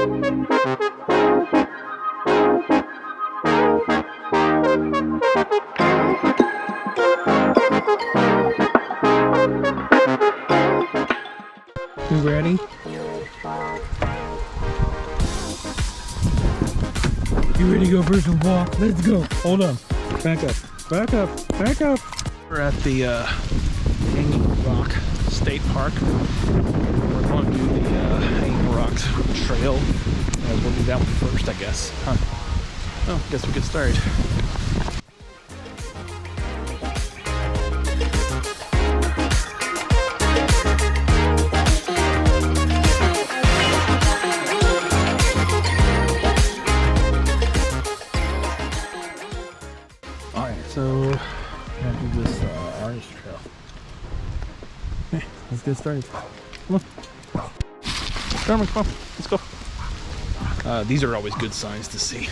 You ready? You ready to go for some walk? Let's go. Hold on. Back up. Back up. Back up. We're at the Hanging Rock State Park. We're going to do the Hanging Rocks Trail. We'll do that one first, I guess. Huh. Oh, guess we'll get started. So, we're gonna do this artist trail. Okay, let's get started. Come on. Carmen, come on, let's go. These are always good signs to see.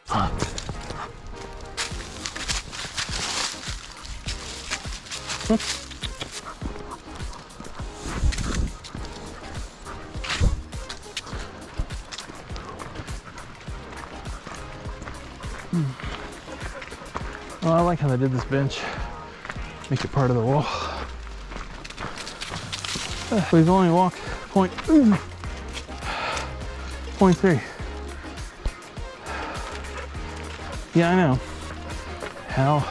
Come on. Well, I like how they did this bench. Make it part of the wall. We've only walked point 3. Yeah, I know. How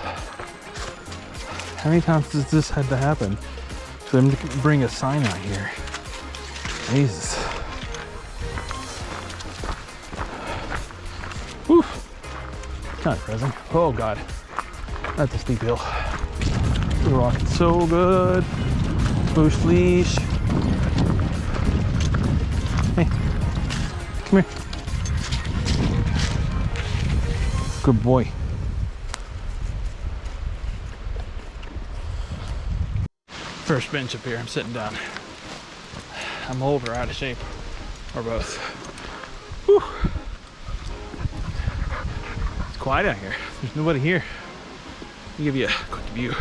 many times does this have to happen for them to bring a sign out here? Jesus. Whew. Not present. Oh God. That's a steep hill. We're rocking so good. Moose leash. Hey, come here. Good boy. First bench up here, I'm sitting down. I'm old or out of shape, or both. Whew. It's quiet out here. There's nobody here. Let me give you a quick view.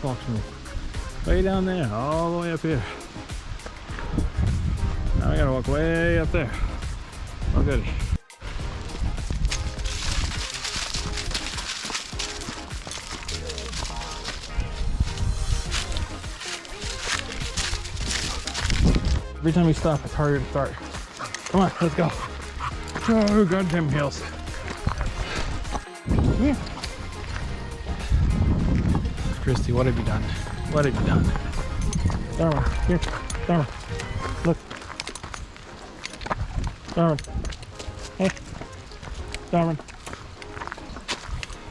Walk from way down there all the way up here. Now I gotta walk way up there. Oh goody. Every time we stop, it's harder to start. Come on, let's go. Oh, goddamn hills. Come here. Christy, what have you done? What have you done? Darwin, here. Darwin, look. Darwin. Hey. Darwin.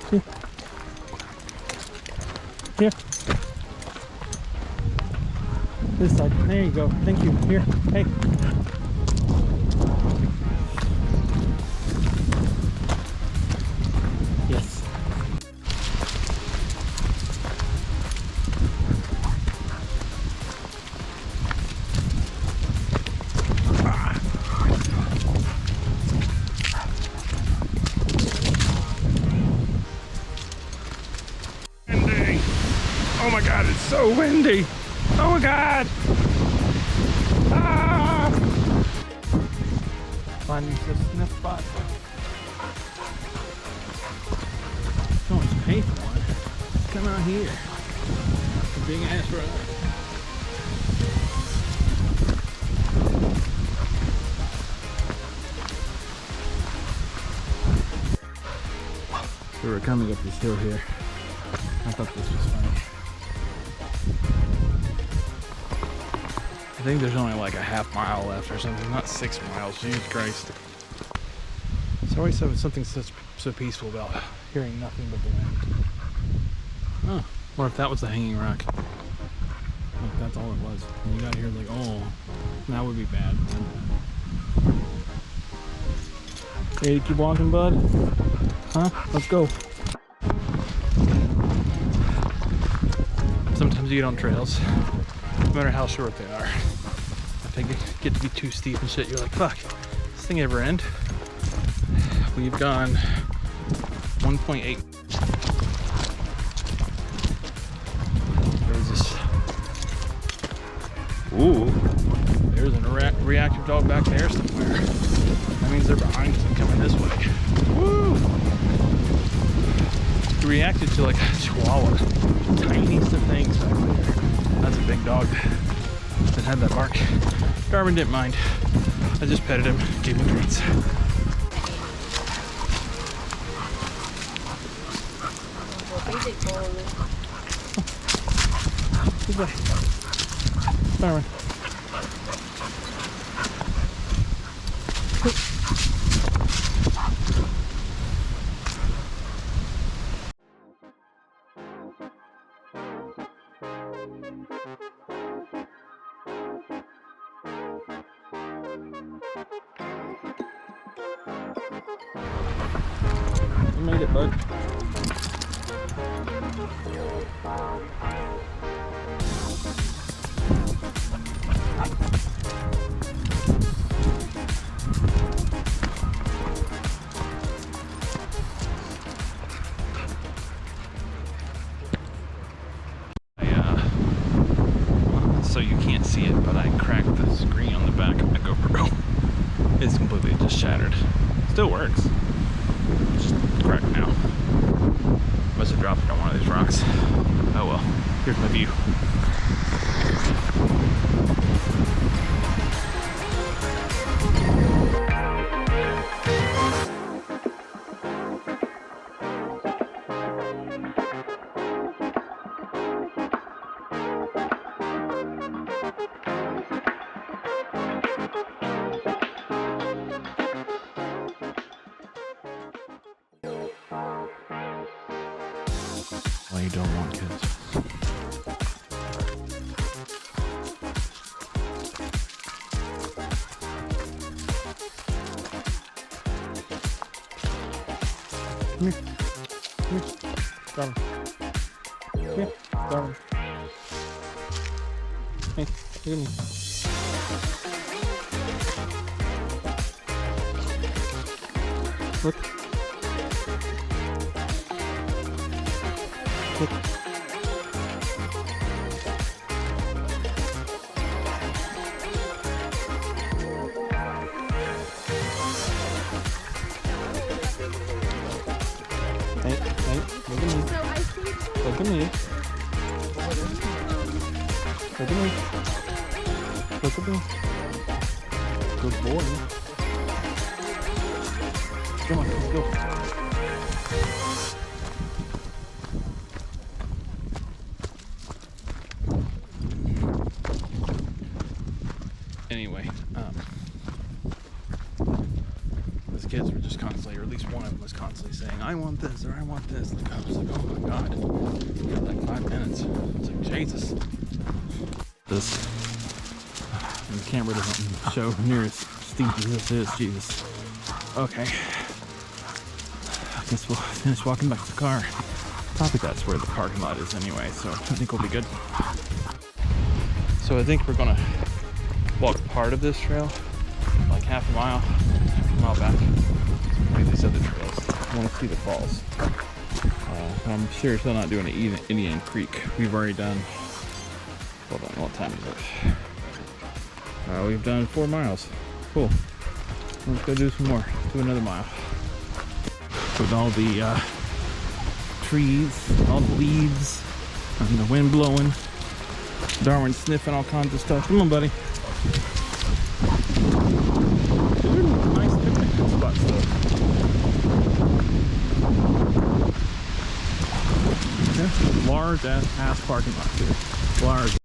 Here. Here. This side. There you go. Thank you. Here. Hey. Yes. Windy. Oh my God, it's so windy. Oh my God! Ah! Find me a sniff spot. So much pay for one. Come out here. It's a big ass road. So we're coming up this hill here. I thought this was funny. I think there's only like a half mile left or something, not 6 miles. Jesus Christ. There's always something so peaceful about hearing nothing but the wind. Oh, or if that was the Hanging Rock. Like that's all it was. And you got here like, oh, that would be bad. Ready to keep walking, bud? Huh? Let's go. Sometimes you get on trails, no matter how short they are. they get to be too steep and shit, you're like, fuck, this thing ever end? We've gone 1.8. There's this. Ooh, there's a reactive dog back there somewhere. That means they're behind us and coming this way. Woo! He reacted to like a chihuahua. Tiniest of things back there. That's a big dog that had that mark. Darwin didn't mind. I just petted him, gave him treats. Good boy. Darwin. You made it, bud. So you can't see it, but I cracked the screen on the back of my GoPro. It's completely just shattered. Still works. It's just cracked now. Must have dropped it on one of these rocks. Oh well. Here's my view. Well, you don't want kids. Come here. Come here. Darwin. Come here. Darwin. Hey, look at me. Look. Look. Hey, look at me. Look at me. Look at me. Look at me. Good boy. Come on, let's go. Anyway, those kids were just constantly, or at least one of them was constantly saying, I want this, or I want this. Like, I was like, oh my god. For like 5 minutes. It's like, Jesus. This, and the camera doesn't show near as steep as this is, Jesus. Okay. I guess we'll finish walking back to the car. Probably that's where the parking lot is anyway, so I think we'll be good. So I think we're gonna walk part of this trail, like half a mile back. Like these other trails. I want to see the falls. I'm sure still not doing an Indian Creek. We've already done, hold on, what time is it? We've done 4 miles. Cool. Let's go do some more. Do another mile. With all the trees, all the leaves, and the wind blowing. Darwin sniffing all kinds of stuff. Come on, buddy. Nice picnic spots though. Yeah, large ass parking lot here. Large.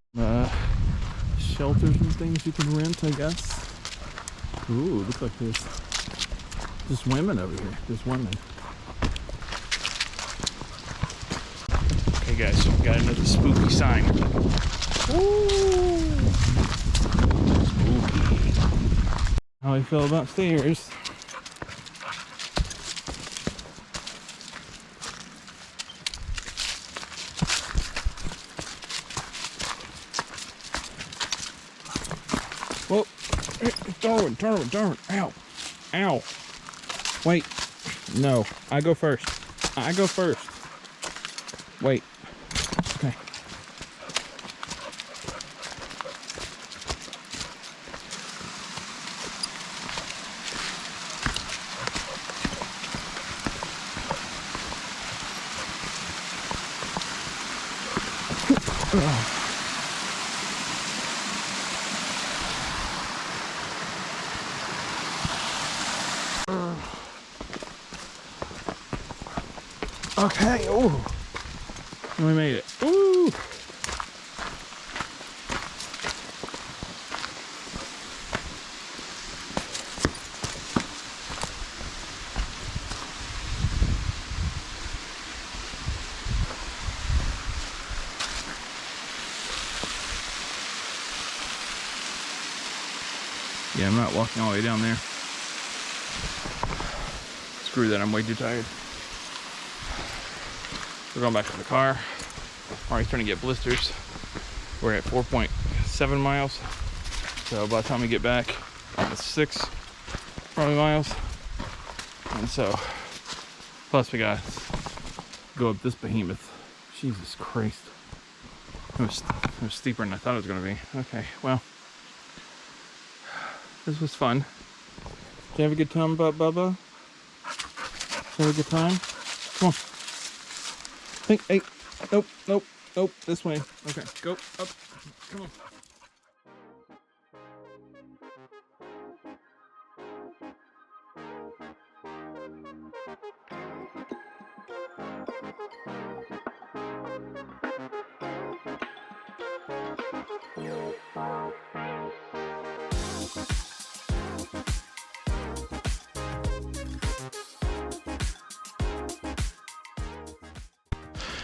Shelters and things you can rent, I guess. Ooh, looks like there's just women over here. There's women. Okay guys, so we got another spooky sign. Ooh. Spooky. How I feel about stairs. Whoa. Darwin. Ow. Ow. Wait. No. I go first. Wait. Okay. Okay, oh, we made it. Ooh. Yeah, I'm not walking all the way down there. Screw that, I'm way too tired. We're going back to the car. Already starting to get blisters. We're at 4.7 miles. So by the time we get back, it's 6 probably miles. And so, plus we got to go up this behemoth. Jesus Christ. It was steeper than I thought it was going to be. Okay, well, this was fun. Did you have a good time, Bubba? Did you have a good time? Come on. Hey, nope, this way. Okay, go up, come on.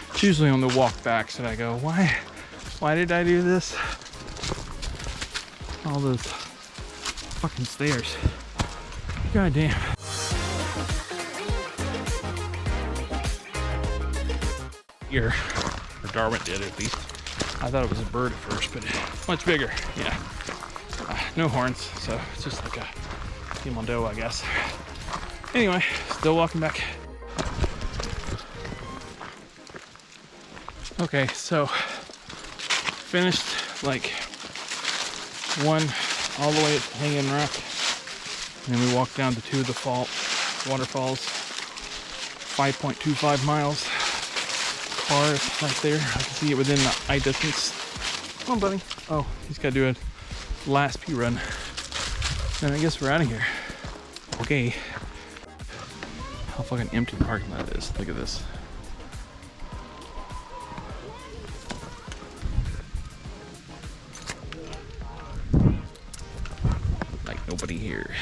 It's usually on the walk backs that I go, why did I do this? All those fucking stairs. God damn. Here, or Darwin did at least. I thought it was a bird at first, but much bigger, yeah. No horns, so it's just like a Timondo, I guess. Anyway, still walking back. Okay, so finished like one all the way at Hanging Rock, and then we walked down to 2 of the waterfalls, 5.25 miles. Car is right there. I can see it within the eye distance. Come on, buddy. Oh, he's got to do a last pee run. And I guess we're out of here. Okay. How fucking empty the parking lot is. Look at this. Like nobody here.